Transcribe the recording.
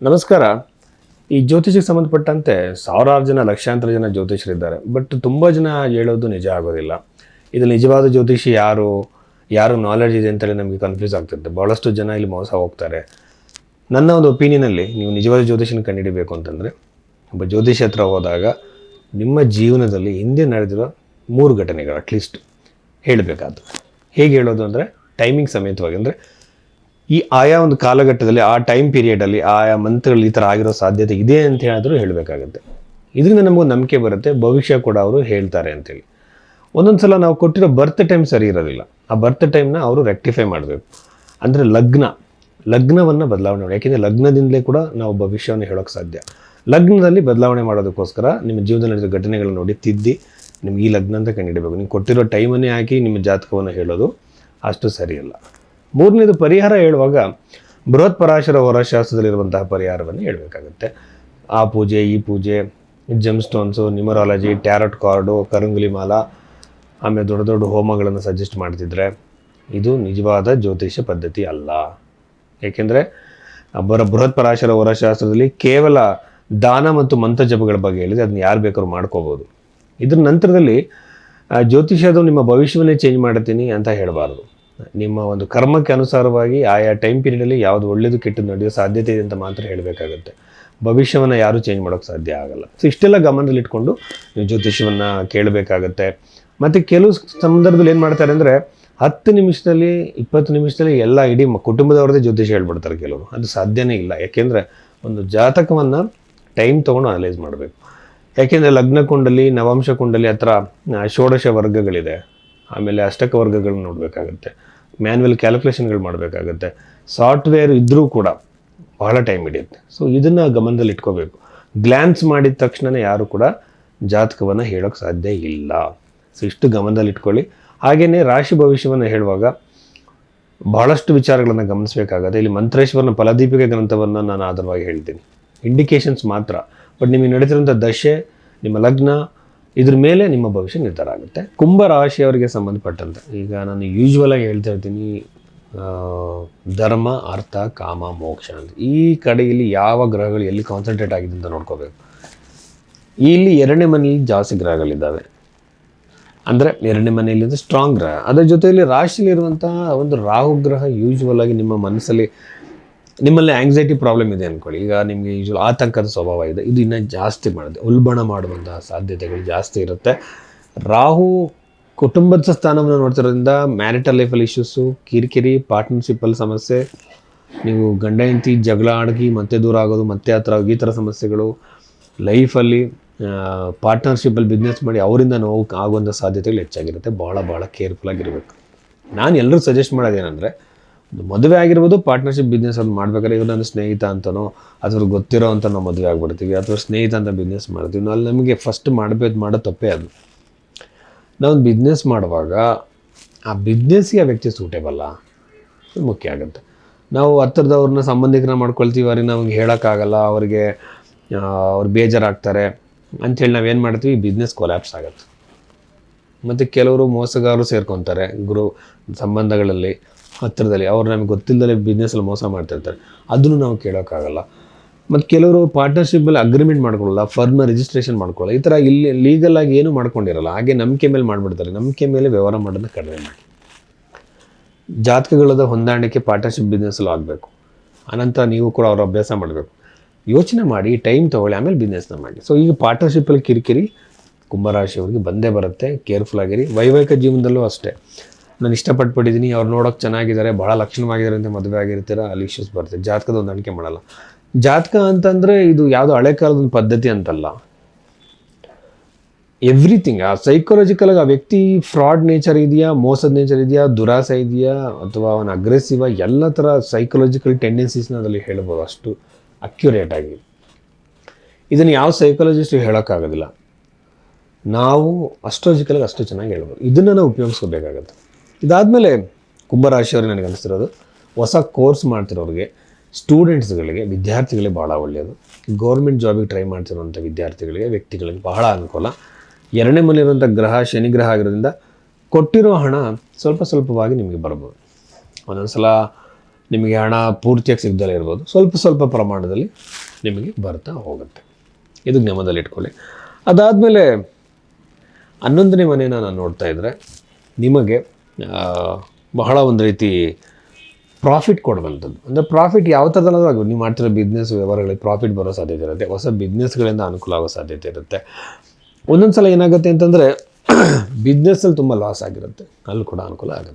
ನಮಸ್ಕಾರ. ಈ ಜ್ಯೋತಿಷಕ್ಕೆ ಸಂಬಂಧಪಟ್ಟಂತೆ ಸಾವಿರಾರು ಜನ, ಲಕ್ಷಾಂತರ ಜನ ಜ್ಯೋತಿಷರಿದ್ದಾರೆ. ಬಟ್ ತುಂಬ ಜನ ಹೇಳೋದು ನಿಜ ಆಗೋದಿಲ್ಲ. ಇದು ನಿಜವಾದ ಜ್ಯೋತಿಷಿ ಯಾರು ನಾಲೆಡ್ಜ್ ಇದೆ ಅಂತೇಳಿ ನಮಗೆ ಕನ್ಫ್ಯೂಸ್ ಆಗ್ತಿರುತ್ತೆ. ಭಾಳಷ್ಟು ಜನ ಇಲ್ಲಿ ಮೋಸ ಹೋಗ್ತಾರೆ. ನನ್ನ ಒಂದು ಒಪಿನಿಯನಲ್ಲಿ ನೀವು ನಿಜವಾದ ಜ್ಯೋತಿಷನ ಕಂಡುಹಿಡಿಬೇಕು ಅಂತಂದರೆ, ಒಬ್ಬ ಜ್ಯೋತಿಷಿ ಹತ್ರ ಹೋದಾಗ ನಿಮ್ಮ ಜೀವನದಲ್ಲಿ ಹಿಂದೆ ನಡೆದಿರೋ 3 ಘಟನೆಗಳು ಅಟ್ಲೀಸ್ಟ್ ಹೇಳಬೇಕಾದ್ರು. ಹೇಗೆ ಹೇಳೋದು ಅಂದರೆ ಟೈಮಿಂಗ್ ಸಮೇತವಾಗಿ, ಅಂದರೆ ಈ ಆಯಾ ಒಂದು ಕಾಲಘಟ್ಟದಲ್ಲಿ ಆ ಟೈಮ್ ಪೀರಿಯಡಲ್ಲಿ ಆಯಾ ಮಂತ್ಗಳಲ್ಲಿ ಈ ಥರ ಆಗಿರೋ ಸಾಧ್ಯತೆ ಇದೆ ಅಂತ ಹೇಳಿದ್ರು ಹೇಳಬೇಕಾಗತ್ತೆ. ಇದರಿಂದ ನಮಗೊಂದು ನಂಬಿಕೆ ಬರುತ್ತೆ, ಭವಿಷ್ಯ ಕೂಡ ಅವರು ಹೇಳ್ತಾರೆ ಅಂತೇಳಿ. ಒಂದೊಂದು ಸಲ ನಾವು ಕೊಟ್ಟಿರೋ ಬರ್ತ್ ಟೈಮ್ ಸರಿ ಇರೋದಿಲ್ಲ. ಆ ಬರ್ತ್ ಟೈಮ್ನ ಅವರು ರೆಕ್ಟಿಫೈ ಮಾಡಬೇಕು. ಅಂದರೆ ಲಗ್ನವನ್ನು ಬದಲಾವಣೆ ಮಾಡಿ. ಯಾಕೆಂದರೆ ಲಗ್ನದಿಂದಲೇ ಕೂಡ ನಾವು ಭವಿಷ್ಯವನ್ನು ಹೇಳೋಕ್ಕೆ ಸಾಧ್ಯ. ಲಗ್ನದಲ್ಲಿ ಬದಲಾವಣೆ ಮಾಡೋದಕ್ಕೋಸ್ಕರ ನಿಮ್ಮ ಜೀವನದಲ್ಲಿ ನಡೆದ ಘಟನೆಗಳನ್ನ ನೋಡಿ ತಿದ್ದಿ ನಿಮ್ಗೆ ಈ ಲಗ್ನ ಅಂತ ಕಂಡುಹಿಡಬೇಕು. ನೀವು ಕೊಟ್ಟಿರೋ ಟೈಮನ್ನೇ ಹಾಕಿ ನಿಮ್ಮ ಜಾತಕವನ್ನು ಹೇಳೋದು ಅಷ್ಟು ಸರಿಯಲ್ಲ. 3ನೇದು ಪರಿಹಾರ ಹೇಳುವಾಗ ಬೃಹತ್ ಪರಾಶರ ಹೊರಶಾಸ್ತ್ರದಲ್ಲಿರುವಂತಹ ಪರಿಹಾರವನ್ನು ಹೇಳಬೇಕಾಗುತ್ತೆ. ಆ ಪೂಜೆ, ಈ ಪೂಜೆ, gem stones, numerology, tarot card, ಕರಂಗುಲಿ ಮಾಲ, ಆಮೇಲೆ ದೊಡ್ಡ ದೊಡ್ಡ ಹೋಮಗಳನ್ನು ಸಜೆಸ್ಟ್ ಮಾಡ್ತಿದ್ರೆ ಇದು ನಿಜವಾದ ಜ್ಯೋತಿಷ ಪದ್ಧತಿ ಅಲ್ಲ. ಏಕೆಂದರೆ ಬೃಹತ್ ಪರಾಶರ ಹೊರಶಾಸ್ತ್ರದಲ್ಲಿ ಕೇವಲ ದಾನ ಮತ್ತು ಮಂತ್ರ ಜಪಗಳ ಬಗ್ಗೆ ಹೇಳಿದೆ. ಅದನ್ನ ಯಾರು ಬೇಕಾದ್ರೂ ಮಾಡ್ಕೋಬೋದು. ಇದ್ರ ನಂತರದಲ್ಲಿ ಜ್ಯೋತಿಷದು ನಿಮ್ಮ ಭವಿಷ್ಯವನ್ನೇ ಚೇಂಜ್ ಮಾಡ್ತೀನಿ ಅಂತ ಹೇಳಬಾರ್ದು. ನಿಮ್ಮ ಒಂದು ಕರ್ಮಕ್ಕೆ ಅನುಸಾರವಾಗಿ ಆಯಾ ಟೈಮ್ ಪೀರಿಯಡಲ್ಲಿ ಯಾವುದು ಒಳ್ಳೆಯದು ಕೆಟ್ಟದ್ದು ನಡೆಯೋ ಸಾಧ್ಯತೆ ಇದೆ ಅಂತ ಮಾತ್ರ ಹೇಳಬೇಕಾಗುತ್ತೆ. ಭವಿಷ್ಯವನ್ನು ಯಾರೂ ಚೇಂಜ್ ಮಾಡೋಕ್ಕೆ ಸಾಧ್ಯ ಆಗಲ್ಲ. ಸೊ ಇಷ್ಟೆಲ್ಲ ಗಮನದಲ್ಲಿಟ್ಕೊಂಡು ನೀವು ಜ್ಯೋತಿಷ್ಯವನ್ನು ಕೇಳಬೇಕಾಗತ್ತೆ. ಮತ್ತು ಕೆಲವು ಸಂದರ್ಭದಲ್ಲಿ ಏನು ಮಾಡ್ತಾರೆ ಅಂದರೆ 10 ನಿಮಿಷದಲ್ಲಿ 20 ನಿಮಿಷದಲ್ಲಿ ಎಲ್ಲ ಇಡೀ ಕುಟುಂಬದವ್ರದ್ದೇ ಜ್ಯೋತಿಷ್ಯ ಹೇಳ್ಬಿಡ್ತಾರೆ ಕೆಲವರು. ಅದು ಸಾಧ್ಯನೇ ಇಲ್ಲ. ಯಾಕೆಂದರೆ ಒಂದು ಜಾತಕವನ್ನು ಟೈಮ್ ತೊಗೊಂಡು ಅನಲೈಸ್ ಮಾಡಬೇಕು. ಯಾಕೆಂದರೆ ಲಗ್ನ ಕುಂಡಲಿ, ನವಾಂಶ ಕುಂಡಲಿ ಹತ್ರ ಷೋಡಶ ವರ್ಗಗಳಿದೆ. ಆಮೇಲೆ ಅಷ್ಟಕ ವರ್ಗಗಳನ್ನ ನೋಡಬೇಕಾಗತ್ತೆ. ಮ್ಯಾನ್ಯಲ್ ಕ್ಯಾಲ್ಕುಲೇಷನ್ಗಳು ಮಾಡಬೇಕಾಗತ್ತೆ. ಸಾಫ್ಟ್ವೇರ್ ಇದ್ದರೂ ಕೂಡ ಬಹಳ ಟೈಮ್ ಹಿಡಿಯುತ್ತೆ. ಸೊ ಇದನ್ನು ಗಮನದಲ್ಲಿ ಇಟ್ಕೋಬೇಕು. ಗ್ಲ್ಯಾನ್ಸ್ ಮಾಡಿದ ತಕ್ಷಣವೇ ಯಾರು ಕೂಡ ಜಾತಕವನ್ನು ಹೇಳೋಕ್ಕೆ ಸಾಧ್ಯ ಇಲ್ಲ. ಸೊ ಇಷ್ಟು ಗಮನದಲ್ಲಿ ಇಟ್ಕೊಳ್ಳಿ. ಹಾಗೆಯೇ ರಾಶಿ ಭವಿಷ್ಯವನ್ನು ಹೇಳುವಾಗ ಬಹಳಷ್ಟು ವಿಚಾರಗಳನ್ನು ಗಮನಿಸಬೇಕಾಗತ್ತೆ. ಇಲ್ಲಿ ಮಂತ್ರೇಶ್ವರನ ಫಲದೀಪಿಕೆ ಗ್ರಂಥವನ್ನು ನಾನು ಆಧಾರವಾಗಿ ಹೇಳ್ತೀನಿ. ಇಂಡಿಕೇಶನ್ಸ್ ಮಾತ್ರ. ಬಟ್ ನಿಮಗೆ ನಡೆದಿರುವಂಥ ದಶೆ, ನಿಮ್ಮ ಲಗ್ನ, ಇದ್ರ ಮೇಲೆ ನಿಮ್ಮ ಭವಿಷ್ಯ ನಿರ್ಧಾರ ಆಗುತ್ತೆ. ಕುಂಭ ರಾಶಿಯವರಿಗೆ ಸಂಬಂಧಪಟ್ಟಂತೆ ಈಗ ನಾನು ಯೂಶ್ವಲಾಗಿ ಹೇಳ್ತಾ ಇರ್ತೀನಿ, ಧರ್ಮ, ಅರ್ಥ, ಕಾಮ, ಮೋಕ್ಷ ಅಂತ. ಈ ಕಡೆಯಲ್ಲಿ ಯಾವ ಗ್ರಹಗಳು ಎಲ್ಲಿ ಕಾನ್ಸಂಟ್ರೇಟ್ ಆಗಿದೆ ಅಂತ ನೋಡ್ಕೋಬೇಕು. ಇಲ್ಲಿ 2ನೇ ಮನೆಯಲ್ಲಿ ಜಾಸ್ತಿ ಗ್ರಹಗಳಿದ್ದಾವೆ. ಅಂದರೆ 2ನೇ ಮನೆಯಲ್ಲಿ ಸ್ಟ್ರಾಂಗ್ ಗ್ರಹ. ಅದರ ಜೊತೆಯಲ್ಲಿ ರಾಶಿಯಲ್ಲಿರುವಂಥ ಒಂದು ರಾಹು ಗ್ರಹ ಯೂಶ್ವಲಾಗಿ ನಿಮ್ಮ ಮನಸ್ಸಲ್ಲಿ, ನಿಮ್ಮಲ್ಲಿ ಆಂಗ್ಸೈಟಿ ಪ್ರಾಬ್ಲಮ್ ಇದೆ ಅಂದ್ಕೊಳ್ಳಿ. ಈಗ ನಿಮಗೆ ಯೂಶ್ವಲ್ ಆತಂಕದ ಸ್ವಭಾವ ಇದೆ, ಇದು ಇನ್ನೂ ಜಾಸ್ತಿ ಮಾಡುತ್ತೆ. ಉಲ್ಬಣ ಮಾಡುವಂತಹ ಸಾಧ್ಯತೆಗಳು ಜಾಸ್ತಿ ಇರುತ್ತೆ. ರಾಹು ಕುಟುಂಬದ ಸ್ಥಾನವನ್ನು ನೋಡ್ತಿರೋದ್ರಿಂದ ಮ್ಯಾರಿಟಲ್ ಲೈಫಲ್ಲಿ ಇಶ್ಯೂಸು, ಕಿರಿಕಿರಿ, ಪಾರ್ಟ್ನರ್ಶಿಪ್ಪಲ್ಲಿ ಸಮಸ್ಯೆ, ನೀವು ಗಂಡ ಹೆಂಡತಿ ಜಗಳ ಆಗಿ ಮತ್ತೆ ದೂರ ಆಗೋದು, ಮತ್ತೆ ಹತ್ರ ಆಗೋದು, ಈ ಥರ ಸಮಸ್ಯೆಗಳು, ಲೈಫಲ್ಲಿ ಪಾರ್ಟ್ನರ್ಶಿಪ್ಪಲ್ಲಿ ಬಿಸ್ನೆಸ್ ಮಾಡಿ ಅವರಿಂದ ನೋವು ಆಗುವಂಥ ಸಾಧ್ಯತೆಗಳು ಹೆಚ್ಚಾಗಿರುತ್ತೆ. ಭಾಳ ಕೇರ್ಫುಲ್ಲಾಗಿರಬೇಕು. ನಾನು ಎಲ್ಲರೂ ಸಜೆಸ್ಟ್ ಮಾಡೋದೇನೆಂದರೆ, ಮದುವೆ ಆಗಿರ್ಬೋದು, ಪಾರ್ಟ್ನರ್ಶಿಪ್ ಬಿಸ್ನೆಸ್ ಅದು ಮಾಡ್ಬೇಕಾದ್ರೆ ಇವ್ರು ನನ್ನ ಸ್ನೇಹಿತ ಅಂತನೋ ಅಥವಾ ಗೊತ್ತಿರೋ ಅಂತ ನಾವು ಮದುವೆ ಆಗ್ಬಿಡ್ತೀವಿ, ಅಥವಾ ಸ್ನೇಹಿತ ಅಂತ ಬಿಸ್ನೆಸ್ ಮಾಡ್ತೀವಿ. ನಾವು ಅಲ್ಲಿ ನಮಗೆ ಫಸ್ಟ್ ಮಾಡೋ ತಪ್ಪೇ ಅದು. ನಾವೊಂದು ಬಿಸ್ನೆಸ್ ಮಾಡುವಾಗ ಆ ಬಿಸ್ನೆಸ್ಗೆ ಆ ವ್ಯಕ್ತಿ ಸೂಟೇಬಲ್ಲ, ಅದು ಮುಖ್ಯ ಆಗುತ್ತೆ. ನಾವು ಹತ್ತಿರದವ್ರನ್ನ ಸಂಬಂಧಿಕರನ್ನ ಮಾಡ್ಕೊಳ್ತೀವಿ, ಅವ್ರಿಗೆ ನಮಗೆ ಹೇಳೋಕ್ಕಾಗಲ್ಲ, ಅವ್ರು ಬೇಜಾರಾಗ್ತಾರೆ ಅಂಥೇಳಿ ನಾವೇನು ಮಾಡ್ತೀವಿ, ಬಿಸ್ನೆಸ್ ಕೊಲ್ಯಾಪ್ಸ್ ಆಗುತ್ತೆ. ಮತ್ತು ಕೆಲವರು ಮೋಸಗಾರರು ಸೇರ್ಕೊತಾರೆ ಸಂಬಂಧಗಳಲ್ಲಿ, ಹತ್ತಿರದಲ್ಲಿ ಅವ್ರು ನಮಗೆ ಗೊತ್ತಿಲ್ಲದೆ ಬಿಸ್ನೆಸ್ಸಲ್ಲಿ ಮೋಸ ಮಾಡ್ತಿರ್ತಾರೆ. ಅದನ್ನು ನಾವು ಕೇಳೋಕ್ಕಾಗಲ್ಲ. ಮತ್ತು ಕೆಲವರು ಪಾರ್ಟ್ನರ್ಶಿಪ್ಪಲ್ಲಿ ಅಗ್ರಿಮೆಂಟ್ ಮಾಡ್ಕೊಳ್ಳಲ್ಲ, ಫರ್ಮ್ನ ರಿಜಿಸ್ಟ್ರೇಷನ್ ಮಾಡ್ಕೊಳ್ಳಲ್ಲ. ಈ ಥರ ಇಲ್ಲಿ ಲೀಗಲಾಗಿ ಏನೂ ಮಾಡ್ಕೊಂಡಿರಲ್ಲ. ಹಾಗೆ ನಂಬಿಕೆ ಮೇಲೆ ಮಾಡಿಬಿಡ್ತಾರೆ. ನಂಬಿಕೆ ಮೇಲೆ ವ್ಯವಹಾರ ಮಾಡೋದನ್ನ ಕಡಿಮೆ ಮಾಡಿ. ಜಾತಕಗಳದ ಹೊಂದಾಣಿಕೆ ಪಾರ್ಟ್ನರ್ಶಿಪ್ ಬಿಸ್ನೆಸ್ಸಲ್ಲೂ ಆಗಬೇಕು. ಆನಂತರ ನೀವು ಕೂಡ ಅವ್ರ ಅಭ್ಯಾಸ ಮಾಡಬೇಕು. ಯೋಚನೆ ಮಾಡಿ, ಟೈಮ್ ತೊಗೊಳ್ಳಿ, ಆಮೇಲೆ ಬಿಸ್ನೆಸ್ನ ಮಾಡಿ. ಸೊ ಈಗ ಪಾರ್ಟ್ನರ್ಶಿಪ್ಪಲ್ಲಿ ಕಿರಿಕಿರಿ ಕುಂಭರಾಶಿಯವರಿಗೆ ಬಂದೇ ಬರುತ್ತೆ. ಕೇರ್ಫುಲ್ಲಾಗಿರಿ. ವೈವಾಹಿಕ ಜೀವನದಲ್ಲೂ ಅಷ್ಟೇ. ನಾನು ಇಷ್ಟಪಟ್ಬಿಟ್ಟಿದ್ದೀನಿ, ಅವ್ರು ನೋಡೋಕೆ ಚೆನ್ನಾಗಿದ್ದಾರೆ, ಭಾಳ ಲಕ್ಷಣವಾಗಿದ್ದಾರೆ ಅಂತ ಮದುವೆ ಆಗಿರ್ತೀರ, ಅಲ್ಲಿ ಇಶ್ಯೂಸ್ ಬರುತ್ತೆ. ಜಾತಕದ ಹೊಂದಾಣಿಕೆ ಮಾಡಲ್ಲ. ಜಾತಕ ಅಂತಂದರೆ ಇದು ಯಾವುದೋ ಹಳೆ ಕಾಲದ ಪದ್ಧತಿ ಅಂತಲ್ಲ. ಎವ್ರಿಥಿಂಗ್ ಆ ಸೈಕಾಲಜಿಕಲಾಗಿ ಆ ವ್ಯಕ್ತಿ ಫ್ರಾಡ್ ನೇಚರ್ ಇದೆಯಾ, ಮೋಸದ ನೇಚರ್ ಇದೆಯಾ, ದುರಾಸೆ ಇದೆಯಾ, ಅಥವಾ ಅವನು ಅಗ್ರೆಸಿವ್, ಎಲ್ಲ ಥರ ಸೈಕಾಲಜಿಕಲ್ ಟೆಂಡೆನ್ಸೀಸ್ನ ಅದರಲ್ಲಿ ಹೇಳ್ಬೋದು. ಅಷ್ಟು ಅಕ್ಯುರೇಟ್ ಆಗಿ ಇದನ್ನು ಯಾವ ಸೈಕಾಲಜಿಸ್ಟು ಹೇಳೋಕ್ಕಾಗೋದಿಲ್ಲ. ನಾವು ಅಸ್ಟ್ರಾಲಜಿಕಲಾಗಿ ಅಷ್ಟು ಚೆನ್ನಾಗಿ ಹೇಳ್ಬೋದು. ಇದನ್ನು ನಾವು ಉಪಯೋಗಿಸ್ಕೋಬೇಕಾಗತ್ತೆ. ಇದಾದಮೇಲೆ ಕುಂಭರಾಶಿಯವ್ರಿಗೆ ನನಗೆ ಅನಿಸ್ತಿರೋದು, ಹೊಸ ಕೋರ್ಸ್ ಮಾಡ್ತಿರೋರಿಗೆ, ಸ್ಟೂಡೆಂಟ್ಸ್ಗಳಿಗೆ, ವಿದ್ಯಾರ್ಥಿಗಳಿಗೆ ಭಾಳ ಒಳ್ಳೆಯದು. ಗೌರ್ಮೆಂಟ್ ಜಾಬಿಗೆ ಟ್ರೈ ಮಾಡ್ತಿರೋಂಥ ವಿದ್ಯಾರ್ಥಿಗಳಿಗೆ, ವ್ಯಕ್ತಿಗಳಿಗೆ ಬಹಳ ಅನುಕೂಲ. 2ನೇ ಮನೆಯಿರುವಂಥ ಗ್ರಹ ಶನಿ ಗ್ರಹ ಆಗಿರೋದ್ರಿಂದ ಕೊಟ್ಟಿರೋ ಹಣ ಸ್ವಲ್ಪವಾಗಿ ನಿಮಗೆ ಬರ್ಬೋದು. ಒಂದೊಂದು ಸಲ ನಿಮಗೆ ಹಣ ಪೂರ್ತಿಯಾಗಿ ಸಿಗದಲ್ಲೇ ಇರ್ಬೋದು, ಸ್ವಲ್ಪ ಸ್ವಲ್ಪ ಪ್ರಮಾಣದಲ್ಲಿ ನಿಮಗೆ ಬರ್ತಾ ಹೋಗುತ್ತೆ. ಇದು ಜ್ಞಾಪಕದಲ್ಲಿ ಇಟ್ಕೊಳ್ಳಿ. ಅದಾದಮೇಲೆ 11ನೇ ಮನೆಯನ್ನು ನಾನು ನೋಡ್ತಾ ಇದ್ದರೆ ನಿಮಗೆ ಬಹಳ ಒಂದು ರೀತಿ ಪ್ರಾಫಿಟ್ ಕೊಡುವಂಥದ್ದು. ಅಂದರೆ ಪ್ರಾಫಿಟ್ ಯಾವ ಥರದಲ್ಲಾದರೂ ಆಗೋದು, ನೀವು ಮಾಡ್ತಿರೋ ಬಿಸ್ನೆಸ್ ವ್ಯವಹಾರಗಳಿಗೆ ಪ್ರಾಫಿಟ್ ಬರೋ ಸಾಧ್ಯತೆ ಇರುತ್ತೆ, ಹೊಸ ಬಿಸ್ನೆಸ್ಗಳಿಂದ ಅನುಕೂಲ ಆಗೋ ಸಾಧ್ಯತೆ ಇರುತ್ತೆ. ಒಂದೊಂದು ಸಲ ಏನಾಗುತ್ತೆ ಅಂತಂದರೆ ಬಿಸ್ನೆಸ್ಸಲ್ಲಿ ತುಂಬ ಲಾಸ್ ಆಗಿರುತ್ತೆ, ಅಲ್ಲಿ ಕೂಡ ಅನುಕೂಲ ಆಗುತ್ತೆ.